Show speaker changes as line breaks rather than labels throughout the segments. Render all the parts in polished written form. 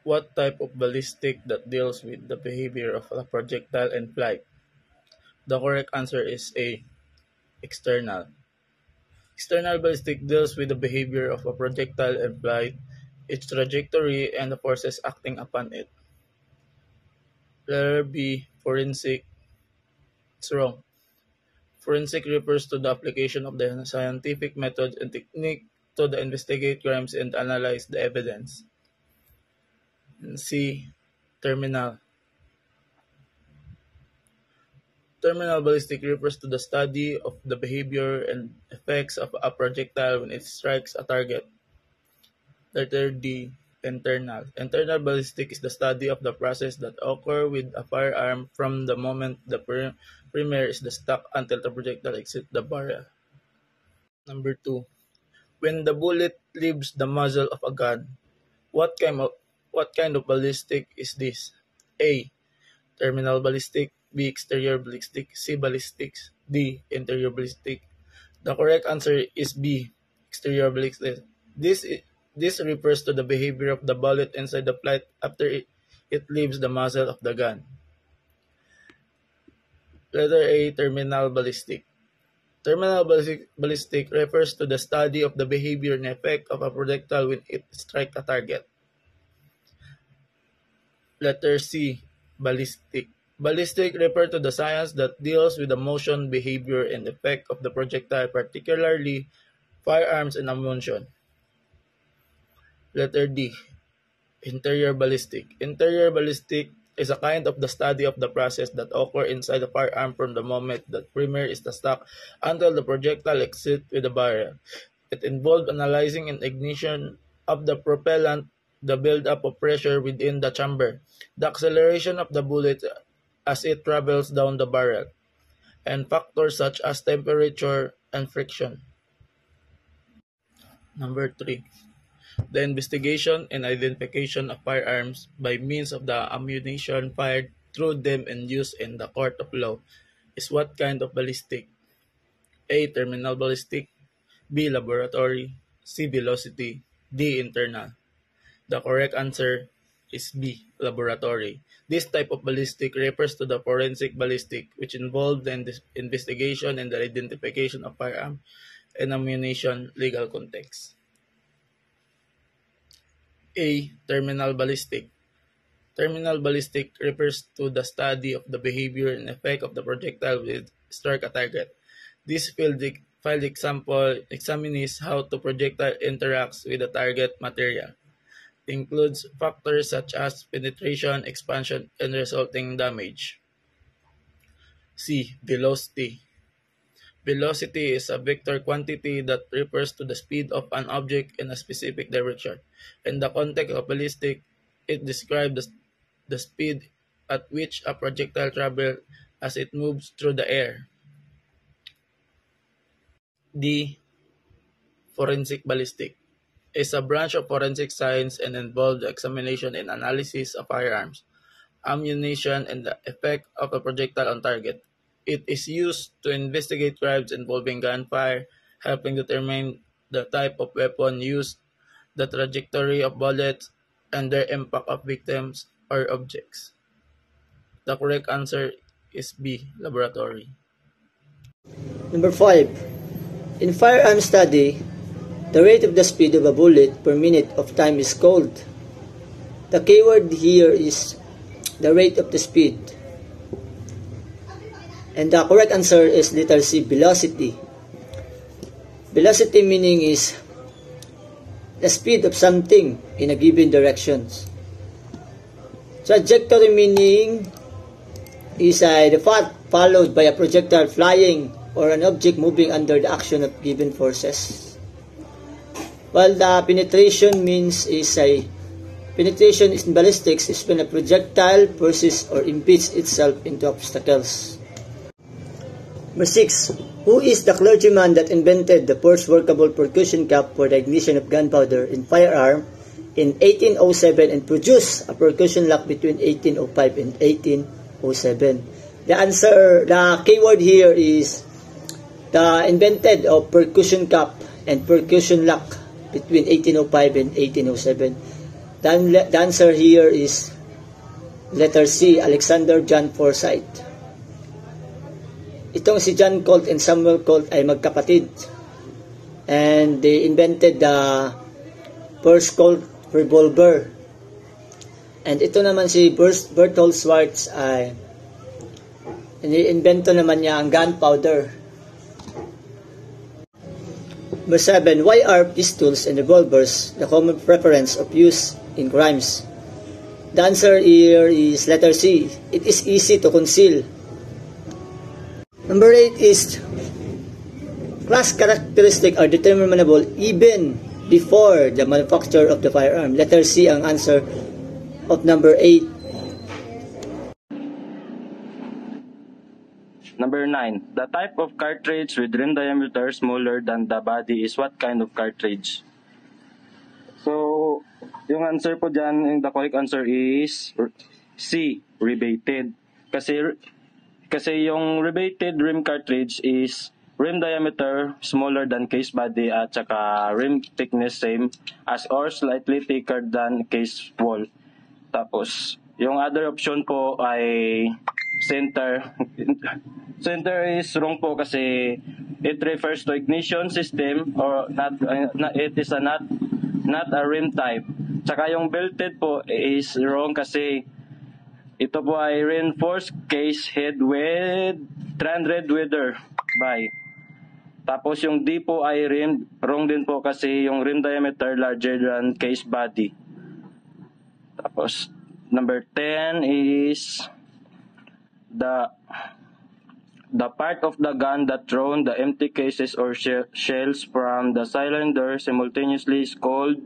What type of ballistic that deals with the behavior of a projectile in flight? The correct answer is A. External. External ballistic deals with the behavior of a projectile in flight, its trajectory, and the forces acting upon it. Letter B. Forensic. It's wrong. Forensic refers to the application of the scientific methods and technique to investigate crimes and analyze the evidence. And C. Terminal. Terminal ballistic refers to the study of the behavior and effects of a projectile when it strikes a target. Letter D. Internal. Internal ballistic is the study of the process that occurs with a firearm from the moment the primer is the stock until the projectile exits the barrel. Number 2. When the bullet leaves the muzzle of a gun, what kind of ballistic is this? A. Terminal ballistic. B. Exterior ballistic. C. Ballistics. D. Interior ballistic. The correct answer is B. Exterior ballistic. This refers to the behavior of the bullet inside the flight after it leaves the muzzle of the gun. Letter A. Terminal ballistic. Terminal ballistic refers to the study of the behavior and effect of a projectile when it strikes a target. Letter C. Ballistic. Ballistic refers to the science that deals with the motion, behavior, and effect of the projectile, particularly firearms and ammunition. Letter D. Interior ballistic. Interior ballistic is a kind of the study of the process that occurs inside the firearm from the moment that primer is the stock until the projectile exits with the barrel. It involves analyzing an ignition of the propellant, the buildup of pressure within the chamber, the acceleration of the bullet as it travels down the barrel, and factors such as temperature and friction. Number 3. The investigation and identification of firearms by means of the ammunition fired through them and used in the court of law is what kind of ballistic? A. Terminal ballistic. B. Laboratory. C. Velocity. D. Internal. The correct answer is B. Laboratory. This type of ballistic refers to the forensic ballistic, which involves the investigation and the identification of firearm and ammunition legal context. A. Terminal ballistic. Terminal ballistic refers to the study of the behavior and effect of the projectile with strike a target. This field example examines how the projectile interacts with the target material. It includes factors such as penetration, expansion, and resulting damage. C. Velocity. Velocity is a vector quantity that refers to the speed of an object in a specific direction. In the context of ballistic, it describes the speed at which a projectile travels as it moves through the air. D. Forensic ballistic is a branch of forensic science and involves the examination and analysis of firearms, ammunition, and the effect of a projectile on target. It is used to investigate crimes involving gunfire, helping determine the type of weapon used, the trajectory of bullets, and their impact on victims or objects. The correct answer is B. Laboratory.
Number 5. In firearm study, the rate of the speed of a bullet per minute of time is called. The keyword here is the rate of the speed. And the correct answer is letter C, velocity. Velocity meaning is the speed of something in a given direction. Trajectory meaning is the path followed by a projectile flying or an object moving under the action of given forces. While the penetration means penetration in ballistics is when a projectile pushes or impedes itself into obstacles. Number 6. Who is the clergyman that invented the first workable percussion cap for the ignition of gunpowder in firearm in 1807 and produced a percussion lock between 1805 and 1807? The keyword here is the invented of percussion cap and percussion lock between 1805 and 1807. The answer here is letter C, Alexander John Forsyth. Itong si John Colt and Samuel Colt ay magkapatid. And they invented the first Colt revolver. And ito naman si Berthold Schwartz ay ini-invento naman niya ang gunpowder. Number 7, why are pistols and revolvers the common preference of use in crimes? The answer here is letter C. It is easy to conceal. Number 8 is class characteristics are determinable even before the manufacture of the firearm. Letter C ang answer of number 8.
Number 9. The type of cartridge with rim diameter smaller than the body is what kind of cartridge? So, yung answer po dyan, the correct answer is C, rebated. Kasi yung rebated rim cartridge is rim diameter smaller than case body at saka rim thickness same as or slightly thicker than case wall. Tapos, yung other option po ay center. Center is wrong po kasi it refers to ignition system or it is not a rim type. Tsaka yung belted po is wrong kasi ito po ay reinforced case head with 300 weather by. Tapos yung D po ay rim, wrong din po kasi yung rim diameter larger than case body. Tapos number 10 is the part of the gun that thrown the empty cases or shells from the cylinder simultaneously is called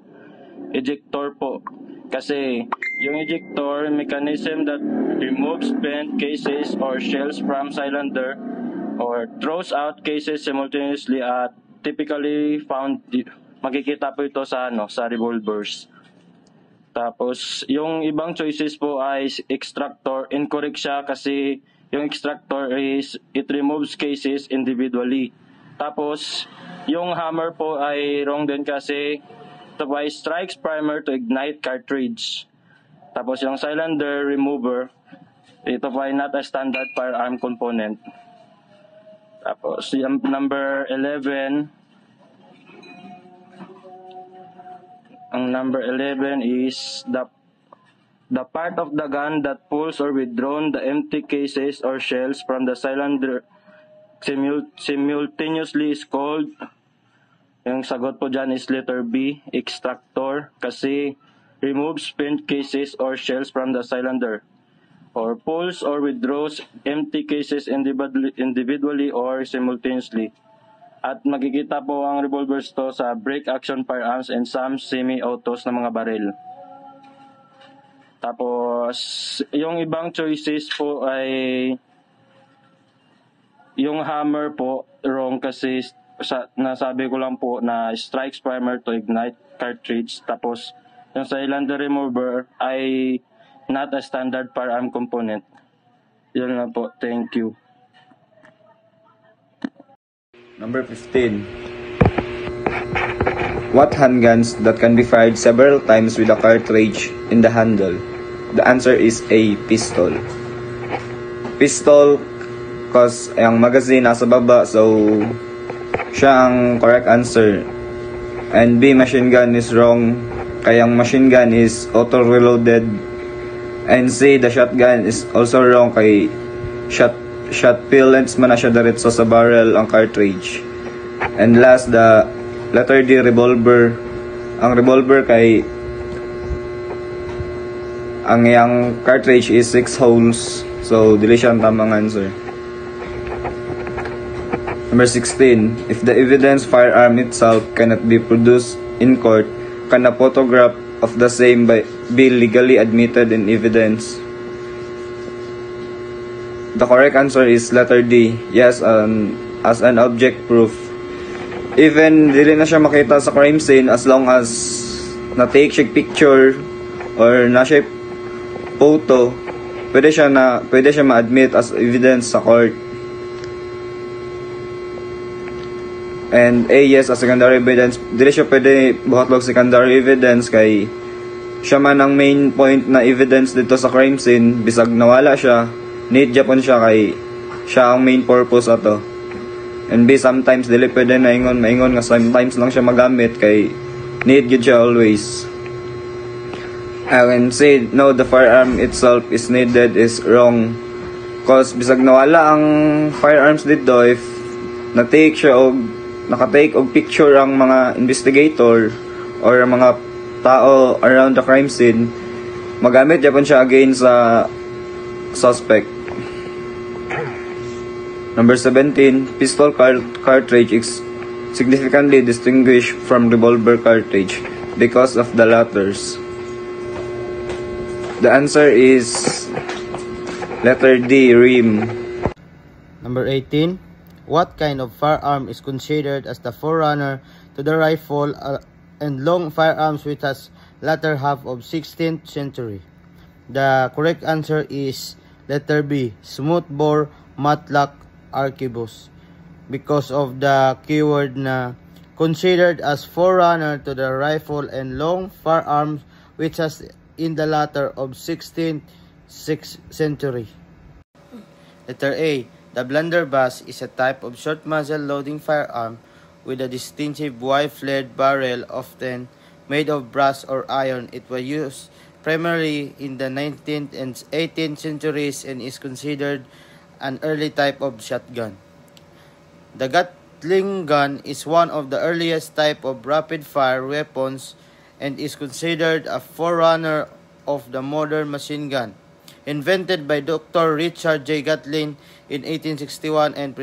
ejector po. Kasi yung ejector mechanism that removes spent cases or shells from cylinder or throws out cases simultaneously at typically found, makikita po ito sa revolvers. Tapos yung ibang choices po ay extractor, incorrect siya kasi yung extractor is it removes cases individually. Tapos yung hammer po ay wrong din kasi ito po ay strikes primer to ignite cartridge. Tapos yung cylinder remover, ito po ay not a standard firearm component. Tapos yung number 11, ang number 11 is the part of the gun that pulls or withdrawn the empty cases or shells from the cylinder simultaneously is called, yung sagot po dyan is letter B, extractor, kasi removes spent cases or shells from the cylinder, or pulls or withdraws empty cases individually or simultaneously. At makikita po ang revolvers to sa break action firearms and some semi-autos na mga baril. Tapos, yung ibang choices po ay yung hammer po, wrong kasi nasabi ko lang po na strikes primer to ignite cartridge. Tapos, yung cylinder remover ay not a standard firearm component. Yun lang po. Thank you.
Number 15. What handguns that can be fired several times with a cartridge in the handle? The answer is A, pistol. Pistol, cause ang magazine nasa baba, so siya ang correct answer. And B, machine gun is wrong, kaya ang machine gun is auto-reloaded. And C, the shotgun is also wrong, kay shot pellets man na siya diretso sa barrel ang cartridge. And last, the letter D, revolver. Ang revolver kay ang yang cartridge is 6 holes. So, dili siya ang tamang answer. Number 16. If the evidence firearm itself cannot be produced in court, can a photograph of the same be legally admitted in evidence? The correct answer is letter D. Yes, as an object proof. Even dili na siya makita sa crime scene as long as na-take siya picture or na siya photo, pwede siya ma-admit as evidence sa court. And A, yes, as secondary evidence, dili siya pwede buhatlog secondary evidence kay siya man ang main point na evidence dito sa crime scene, bisag nawala siya, need Japon siya kay siya ang main purpose ato. And sometimes dili pwede na maingon nga sometimes lang siya magamit kay need gyud siya always. I can say no, the firearm itself is needed is wrong. Cause bisag nawala ang firearms dito, if nakatake og picture ang mga investigator or mga tao around the crime scene, magamit Japon siya against sa suspect. Number 17, pistol cartridge is significantly distinguished from revolver cartridge because of the latters. The answer is letter D, rim.
Number 18, what kind of firearm is considered as the forerunner to the rifle and long firearms which has latter half of 16th century? The correct answer is letter B, smoothbore matlock arquebus, because of the keyword na considered as forerunner to the rifle and long firearms which has in the latter of 16th century. Letter A, the blunderbuss is a type of short muzzle loading firearm with a distinctive wide-flared barrel often made of brass or iron. It was used primarily in the 19th and 18th centuries and is considered an early type of shotgun. The Gatling gun is one of the earliest type of rapid-fire weapons and is considered a forerunner of the modern machine gun. Invented by Dr. Richard J. Gatling in 1861 and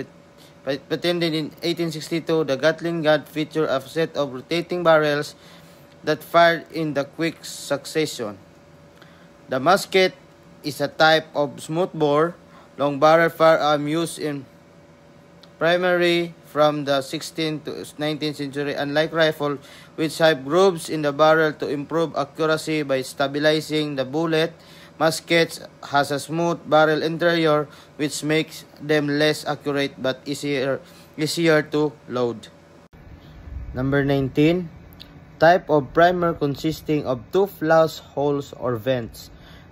patented in 1862, the Gatling gun featured a set of rotating barrels that fired in the quick succession. The musket is a type of smoothbore, long-barrel firearm used in primary from the 16th to 19th century, unlike rifle, which have grooves in the barrel to improve accuracy by stabilizing the bullet. Muskets has a smooth barrel interior, which makes them less accurate but easier to load. Number 19, type of primer consisting of two flash holes or vents.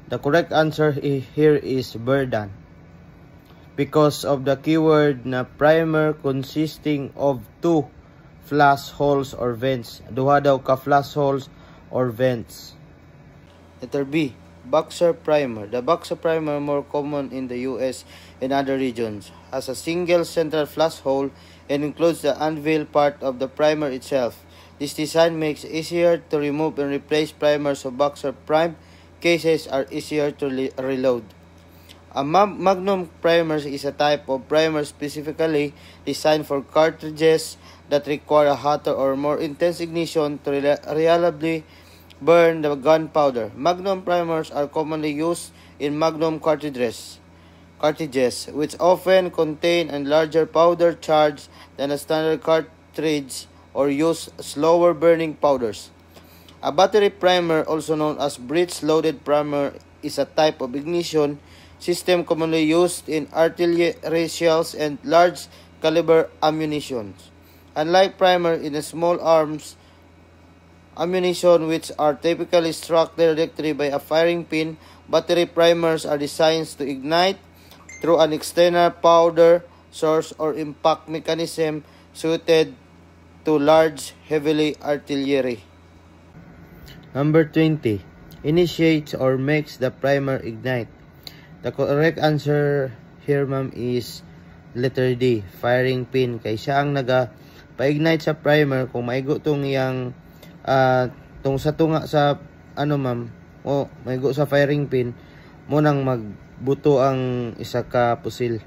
The correct answer here is Berdan, because of the keyword na primer consisting of two flash holes or vents. Duha daw ka flash holes or vents. Letter B, boxer primer. The boxer primer, more common in the US and other regions, has a single central flash hole and includes the anvil part of the primer itself. This design makes it easier to remove and replace primers, so boxer prime cases are easier to reload. A magnum primer is a type of primer specifically designed for cartridges that require a hotter or more intense ignition to reliably burn the gunpowder. Magnum primers are commonly used in magnum cartridges, which often contain a larger powder charge than a standard cartridge or use slower burning powders. A battery primer, also known as breech-loaded primer, is a type of ignition system commonly used in artillery shells and large caliber ammunition. Unlike primer in small arms ammunition, which are typically struck directly by a firing pin, battery primers are designed to ignite through an external powder source or impact mechanism suited to large heavy artillery. Number 20, initiates or makes the primer ignite. The correct answer here, ma'am, is letter D, firing pin. Kay siya ang naga-pa-ignite sa primer kung maigo tong iyang tong sa tunga sa ma'am, o maigo sa firing pin mo nang magbuto ang isa ka pusil.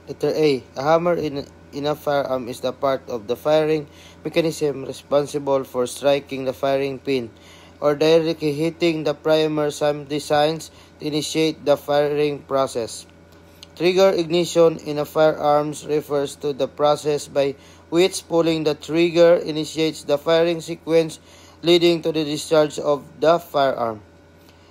Letter A, a hammer in a firearm is the part of the firing mechanism responsible for striking the firing pin or directly hitting the primer. Some designs to initiate the firing process. Trigger ignition in a firearms refers to the process by which pulling the trigger initiates the firing sequence leading to the discharge of the firearm.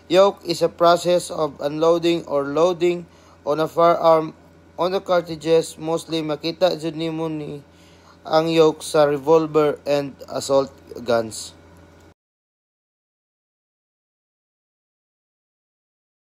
Yoke is a process of unloading or loading on a firearm on the cartridges. Mostly makita jud nimo ni ang yoke sa revolver and assault guns.